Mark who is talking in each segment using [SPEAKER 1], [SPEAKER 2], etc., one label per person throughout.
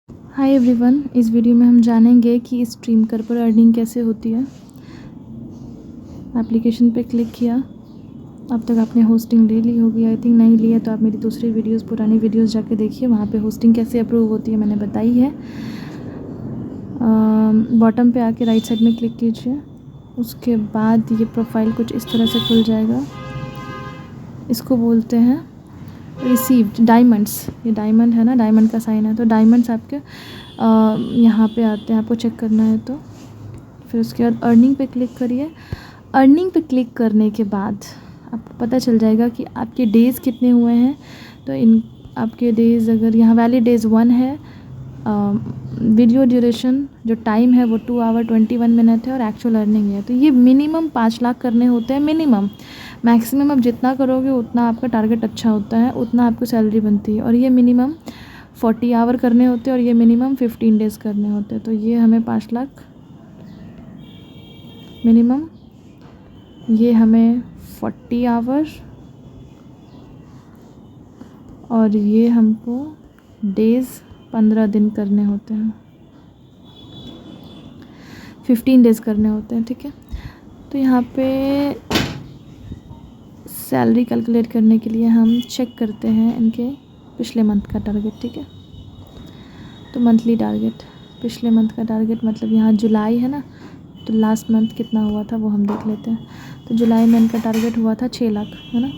[SPEAKER 1] Hi everyone, इस video में हम जानेंगे कि स्ट्रीमकर पर अर्निंग कैसे होती है। एप्लीकेशन पे क्लिक किया। अब तक आपने होस्टिंग ले ली होगी, आई थिंक नहीं ली है तो आप मेरी दूसरी वीडियोस, पुरानी वीडियोस जाके देखिए, वहाँ पे होस्टिंग कैसे अप्रूव होती है मैंने बताई है। बॉटम पे आके राइट साइड में क्लिक कीजिए। उसके बाद ये प्रोफाइल कुछ इस तरह से खुल जाएगा। इसको बोलते हैं रिसीव्ड डायमंड्स। ये डायमंड है ना, डायमंड का साइन है, तो डायमंड्स आपके यहाँ पे आते हैं, आपको चेक करना है तो। फिर उसके बाद अर्निंग पे क्लिक करिए। अर्निंग पे क्लिक करने के बाद आपको पता चल जाएगा कि आपके डेज़ कितने हुए हैं। तो इन आपके डेज़, अगर यहाँ वैलिड डेज़ 1 है, वीडियो ड्यूरेशन जो टाइम है वो 2 आवर 21 मिनट है, और एक्चुअल अर्निंग है। तो ये मिनिमम 5 लाख करने होते हैं, मिनिमम। मैक्सिमम आप जितना करोगे उतना आपका टारगेट अच्छा होता है, उतना आपको सैलरी बनती है। और ये मिनिमम 40 आवर करने होते हैं, और ये मिनिमम 15 डेज़ करने होते हैं। तो ये हमें 5 लाख मिनिमम, ये हमें 40 आवर, और ये हमको डेज़ 15 दिन करने होते हैं, 15 डेज़ करने होते हैं, ठीक है। तो यहाँ पे सैलरी कैलकुलेट करने के लिए हम चेक करते हैं इनके पिछले मंथ का टारगेट, ठीक है। तो मंथली टारगेट, पिछले मंथ का टारगेट मतलब यहाँ जुलाई है ना, तो लास्ट मंथ कितना हुआ था वो हम देख लेते हैं। तो जुलाई में इनका टारगेट हुआ था 6 लाख, है ना।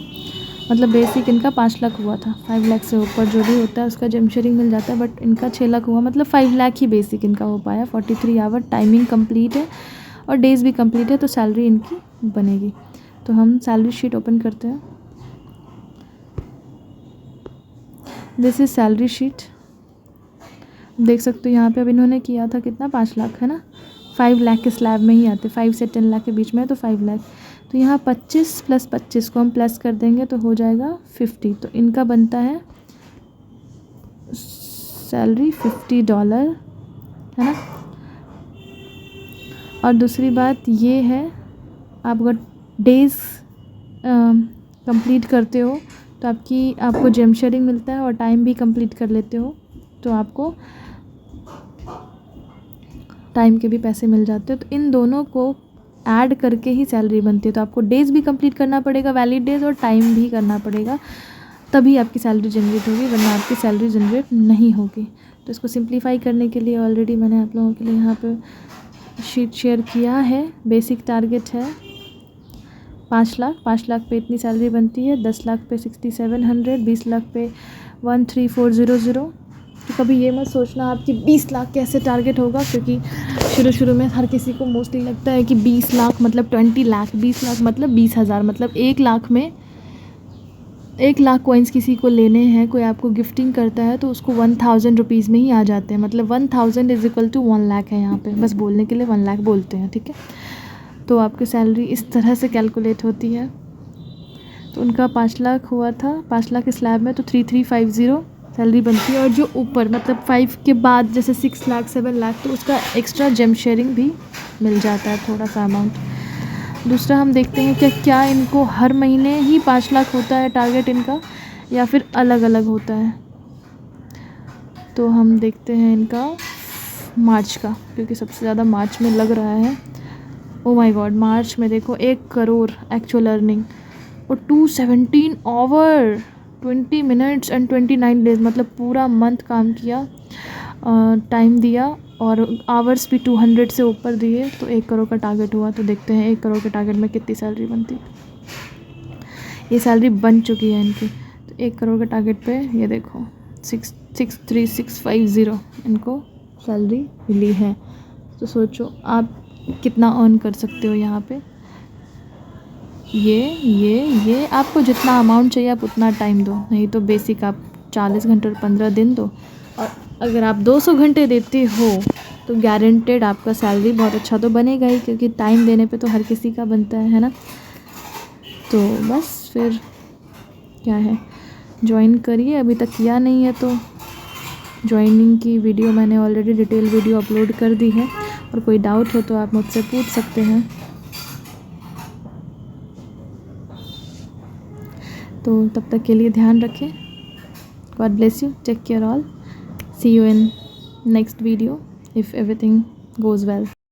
[SPEAKER 1] मतलब बेसिक इनका 5 लाख हुआ था। 5 लाख से ऊपर जो भी होता है उसका जेम शेयरिंग मिल जाता है, बट इनका 6 लाख हुआ, मतलब 5 लाख ही बेसिक इनका हो पाया। 43 आवर टाइमिंग कंप्लीट है और डेज़ भी कंप्लीट है, तो सैलरी इनकी बनेगी। तो हम सैलरी शीट ओपन करते हैं। This is salary sheet. देख सकते हो यहाँ पे अब इन्होंने किया था कितना, 5 लाख, है ना। 5 लाख के स्लैब में ही आते, 5 से 10 लाख के बीच में है तो 5 लाख। तो यहाँ 25 + 25 को हम प्लस कर देंगे तो हो जाएगा 50। तो इनका बनता है सैलरी $50, है ना। और दूसरी बात ये है, आप अगर डेज़ कंप्लीट करते हो तो आपको जेम शेयरिंग मिलता है, और टाइम भी कंप्लीट कर लेते हो तो आपको टाइम के भी पैसे मिल जाते हैं। तो इन दोनों को ऐड करके ही सैलरी बनती है। तो आपको डेज़ भी कंप्लीट करना पड़ेगा, वैलिड डेज़, और टाइम भी करना पड़ेगा, तभी आपकी सैलरी जनरेट होगी, वरना आपकी सैलरी जनरेट नहीं होगी। तो इसको सिंप्लीफाई करने के लिए ऑलरेडी मैंने आप लोगों के लिए यहाँ पे शीट शेयर किया है। बेसिक टारगेट है 5 लाख। 5 लाख पे इतनी सैलरी बनती है। 10 लाख पे 6700, 20 लाख पे 13400। तो कभी ये मत सोचना आपकी 20 लाख कैसे टारगेट होगा, क्योंकि शुरू में हर किसी को मोस्टली लगता है कि 20 लाख मतलब 20 लाख, 20 लाख मतलब 20,000, मतलब 1 लाख में 1 लाख कॉइन्स किसी को लेने हैं, कोई आपको गिफ्टिंग करता है तो उसको 1000 रुपीज़ में ही आ जाते हैं। मतलब 1000 = 1 लाख है यहाँ पे, बस बोलने के लिए 1 लाख बोलते हैं, ठीक है। तो आपकी सैलरी इस तरह से कैलकुलेट होती है। तो उनका 5 लाख हुआ था, 5 लाख के स्लैब में, तो 3350 सैलरी बनती है। और जो ऊपर मतलब 5 के बाद जैसे 6 लाख 7 लाख, तो उसका एक्स्ट्रा जेम शेयरिंग भी मिल जाता है, थोड़ा सा अमाउंट। दूसरा हम देखते हैं कि क्या इनको हर महीने ही 5 लाख होता है टारगेट इनका, या फिर अलग अलग होता है। तो हम देखते हैं इनका मार्च का, क्योंकि सबसे ज़्यादा मार्च में लग रहा है। ओ माय गॉड, मार्च में देखो 1 करोड़ एक्चुअल अर्निंग, और 217 आवर 20 मिनट्स एंड 29 डेज़, मतलब पूरा मंथ काम किया, टाइम दिया, और आवर्स भी 200 से ऊपर दिए, तो 1 करोड़ का टारगेट हुआ। तो देखते हैं 1 करोड़ के टारगेट में कितनी सैलरी बनती है। ये सैलरी बन चुकी है इनकी। तो 1 करोड़ के टारगेट पे ये देखो 63650 इनको सैलरी मिली है। तो सोचो आप कितना अर्न कर सकते हो यहाँ पे। ये आपको जितना अमाउंट चाहिए आप उतना टाइम दो, नहीं तो बेसिक आप 40 घंटे और 15 दिन दो, और अगर आप 200 घंटे देते हो तो गारंटेड आपका सैलरी बहुत अच्छा तो बनेगा ही, क्योंकि टाइम देने पे तो हर किसी का बनता है ना। तो बस फिर क्या है, ज्वाइन करिए। अभी तक किया नहीं है तो ज्वाइनिंग की वीडियो मैंने ऑलरेडी डिटेल वीडियो अपलोड कर दी है, और कोई डाउट हो तो आप मुझसे पूछ सकते हैं। तो तब तक के लिए ध्यान रखें। God bless you, take care all, see you in next video if everything goes well.